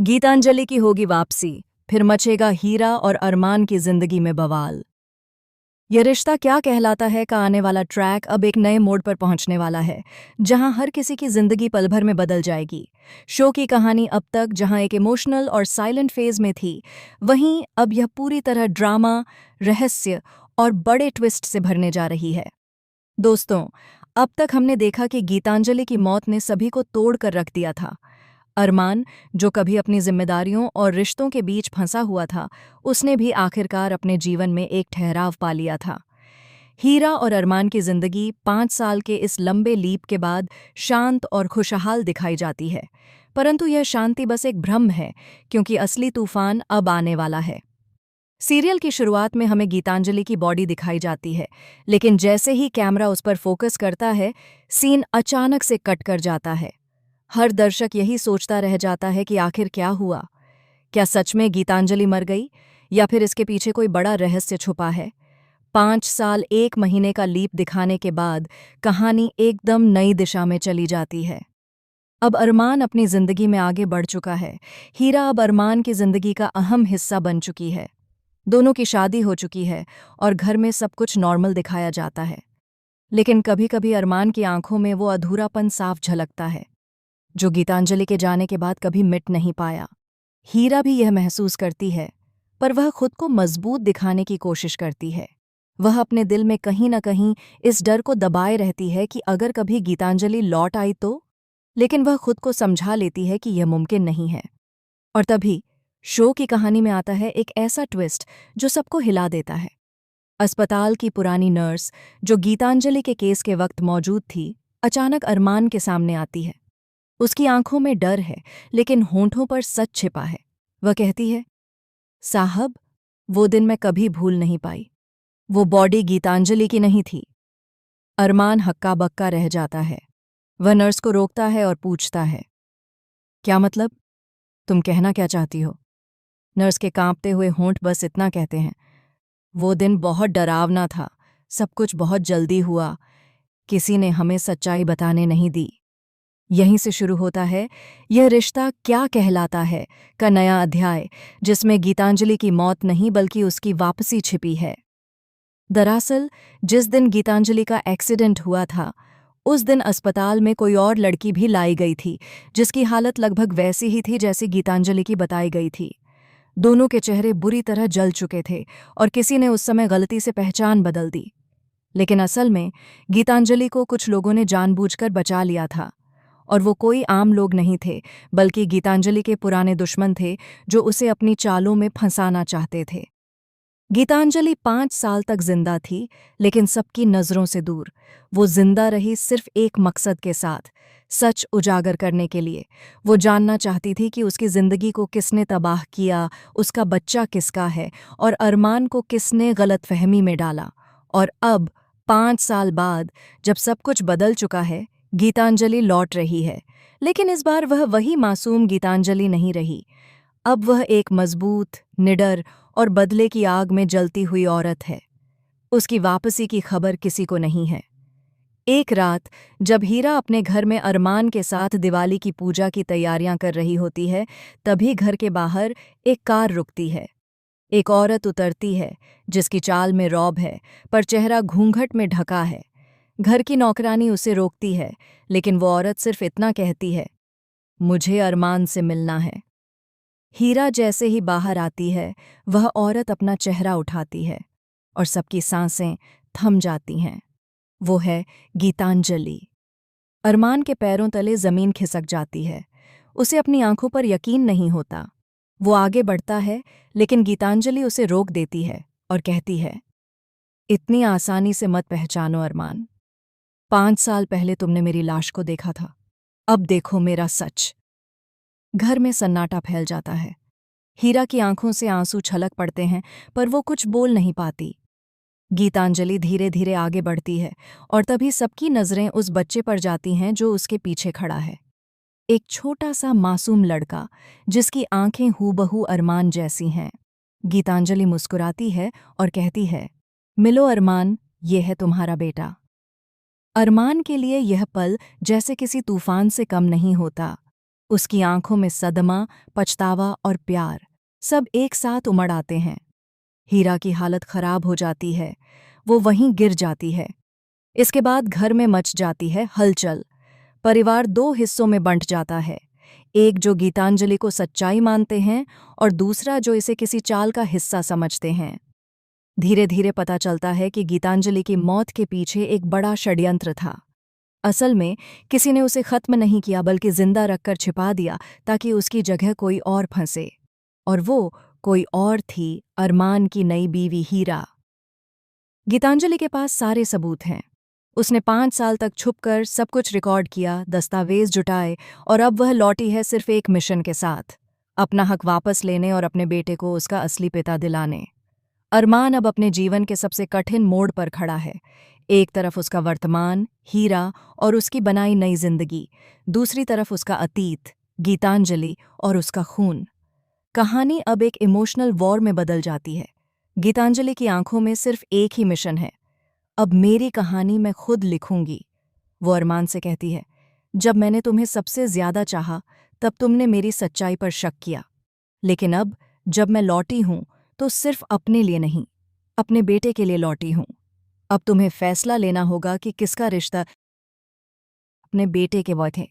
गीतांजलि की होगी वापसी, फिर मचेगा हीरा और अरमान की जिंदगी में बवाल। ये रिश्ता क्या कहलाता है का आने वाला ट्रैक अब एक नए मोड़ पर पहुंचने वाला है, जहां हर किसी की जिंदगी पल भर में बदल जाएगी। शो की कहानी अब तक जहां एक इमोशनल और साइलेंट फेज में थी, वहीं अब यह पूरी तरह ड्रामा, रहस्य और बड़े ट्विस्ट से भरने जा रही है। दोस्तों, अब तक हमने देखा कि गीतांजलि की मौत ने सभी को तोड़ कर रख दिया था। अरमान, जो कभी अपनी जिम्मेदारियों और रिश्तों के बीच फंसा हुआ था, उसने भी आखिरकार अपने जीवन में एक ठहराव पा लिया था। हीरा और अरमान की जिंदगी 5 साल के इस लंबे लीप के बाद शांत और खुशहाल दिखाई जाती है, परंतु यह शांति बस एक भ्रम है, क्योंकि असली तूफान अब आने वाला है। सीरियल की शुरुआत में हमें गीतांजलि की बॉडी दिखाई जाती है, लेकिन जैसे ही कैमरा उस पर फोकस करता है, सीन अचानक से कट कर जाता है। हर दर्शक यही सोचता रह जाता है कि आखिर क्या हुआ। क्या सच में गीतांजलि मर गई, या फिर इसके पीछे कोई बड़ा रहस्य छुपा है। 5 साल 1 महीने का लीप दिखाने के बाद कहानी एकदम नई दिशा में चली जाती है। अब अरमान अपनी जिंदगी में आगे बढ़ चुका है। हीरा अब अरमान की जिंदगी का अहम हिस्सा बन चुकी है। दोनों की शादी हो चुकी है और घर में सब कुछ नॉर्मल दिखाया जाता है। लेकिन कभी कभी अरमान की आंखों में वो अधूरापन साफ झलकता है, जो गीतांजलि के जाने के बाद कभी मिट नहीं पाया। हीरा भी यह महसूस करती है, पर वह खुद को मजबूत दिखाने की कोशिश करती है। वह अपने दिल में कहीं न कहीं इस डर को दबाए रहती है कि अगर कभी गीतांजलि लौट आई तो। लेकिन वह खुद को समझा लेती है कि यह मुमकिन नहीं है। और तभी शो की कहानी में आता है एक ऐसा ट्विस्ट जो सबको हिला देता है। अस्पताल की पुरानी नर्स, जो गीतांजलि के केस के वक्त मौजूद थी, अचानक अरमान के सामने आती है। उसकी आंखों में डर है, लेकिन होंठों पर सच छिपा है। वह कहती है, साहब, वो दिन मैं कभी भूल नहीं पाई। वो बॉडी गीतांजलि की नहीं थी। अरमान हक्का बक्का रह जाता है। वह नर्स को रोकता है और पूछता है, क्या मतलब? तुम कहना क्या चाहती हो? नर्स के कांपते हुए होंठ बस इतना कहते हैं, वो दिन बहुत डरावना था। सब कुछ बहुत जल्दी हुआ। किसी ने हमें सच्चाई बताने नहीं दी। यहीं से शुरू होता है यह रिश्ता क्या कहलाता है का नया अध्याय, जिसमें गीतांजलि की मौत नहीं बल्कि उसकी वापसी छिपी है। दरअसल, जिस दिन गीतांजलि का एक्सीडेंट हुआ था, उस दिन अस्पताल में कोई और लड़की भी लाई गई थी, जिसकी हालत लगभग वैसी ही थी जैसी गीतांजलि की बताई गई थी। दोनों के चेहरे बुरी तरह जल चुके थे और किसी ने उस समय गलती से पहचान बदल दी। लेकिन असल में गीतांजलि को कुछ लोगों ने जानबूझकर बचा लिया था, और वो कोई आम लोग नहीं थे, बल्कि गीतांजलि के पुराने दुश्मन थे, जो उसे अपनी चालों में फंसाना चाहते थे। गीतांजलि 5 साल तक जिंदा थी, लेकिन सबकी नज़रों से दूर। वो जिंदा रही सिर्फ एक मकसद के साथ, सच उजागर करने के लिए। वो जानना चाहती थी कि उसकी जिंदगी को किसने तबाह किया, उसका बच्चा किसका है, और अरमान को किसने गलतफहमी में डाला। और अब 5 साल बाद, जब सब कुछ बदल चुका है, गीतांजलि लौट रही है। लेकिन इस बार वह वही मासूम गीतांजलि नहीं रही। अब वह एक मजबूत, निडर और बदले की आग में जलती हुई औरत है। उसकी वापसी की खबर किसी को नहीं है। एक रात, जब हीरा अपने घर में अरमान के साथ दिवाली की पूजा की तैयारियां कर रही होती है, तभी घर के बाहर एक कार रुकती है। एक औरत उतरती है, जिसकी चाल में रौब है, पर चेहरा घूंघट में ढका है। घर की नौकरानी उसे रोकती है, लेकिन वो औरत सिर्फ इतना कहती है, मुझे अरमान से मिलना है। हीरा जैसे ही बाहर आती है, वह औरत अपना चेहरा उठाती है और सबकी सांसें थम जाती हैं। वो है गीतांजलि। अरमान के पैरों तले जमीन खिसक जाती है। उसे अपनी आंखों पर यकीन नहीं होता। वो आगे बढ़ता है, लेकिन गीतांजलि उसे रोक देती है और कहती है, इतनी आसानी से मत पहचानो अरमान। 5 साल पहले तुमने मेरी लाश को देखा था, अब देखो मेरा सच। घर में सन्नाटा फैल जाता है। हीरा की आंखों से आंसू छलक पड़ते हैं, पर वो कुछ बोल नहीं पाती। गीतांजलि धीरे धीरे आगे बढ़ती है, और तभी सबकी नज़रें उस बच्चे पर जाती हैं जो उसके पीछे खड़ा है। एक छोटा सा मासूम लड़का, जिसकी आंखें हूबहू अरमान जैसी हैं। गीतांजलि मुस्कुराती है और कहती है, मिलो अरमान, ये है तुम्हारा बेटा। अरमान के लिए यह पल जैसे किसी तूफान से कम नहीं होता। उसकी आंखों में सदमा, पछतावा और प्यार सब एक साथ उमड़ आते हैं। हीरा की हालत खराब हो जाती है, वो वहीं गिर जाती है। इसके बाद घर में मच जाती है हलचल। परिवार दो हिस्सों में बंट जाता है, एक जो गीतांजलि को सच्चाई मानते हैं और दूसरा जो इसे किसी चाल का हिस्सा समझते हैं। धीरे धीरे पता चलता है कि गीतांजलि की मौत के पीछे एक बड़ा षड्यंत्र था। असल में किसी ने उसे खत्म नहीं किया बल्कि जिंदा रखकर छिपा दिया ताकि उसकी जगह कोई और फंसे। और वो कोई और थी अरमान की नई बीवी हीरा। गीतांजलि के पास सारे सबूत हैं। उसने 5 साल तक छुपकर सब कुछ रिकॉर्ड किया, दस्तावेज जुटाए और अब वह लौटी है सिर्फ एक मिशन के साथ, अपना हक वापस लेने और अपने बेटे को उसका असली पिता दिलाने। अरमान अब अपने जीवन के सबसे कठिन मोड़ पर खड़ा है। एक तरफ उसका वर्तमान, हीरा और उसकी बनाई नई जिंदगी, दूसरी तरफ उसका अतीत, गीतांजलि और उसका खून। कहानी अब एक इमोशनल वॉर में बदल जाती है। गीतांजलि की आंखों में सिर्फ एक ही मिशन है, अब मेरी कहानी मैं खुद लिखूंगी। वो अरमान से कहती है, जब मैंने तुम्हें सबसे ज्यादा चाहा तब तुमने मेरी सच्चाई पर शक किया, लेकिन अब जब मैं लौटी हूं तो सिर्फ अपने लिए नहीं, अपने बेटे के लिए लौटी हूं। अब तुम्हें फैसला लेना होगा कि किसका रिश्ता अपने बेटे के वो थे।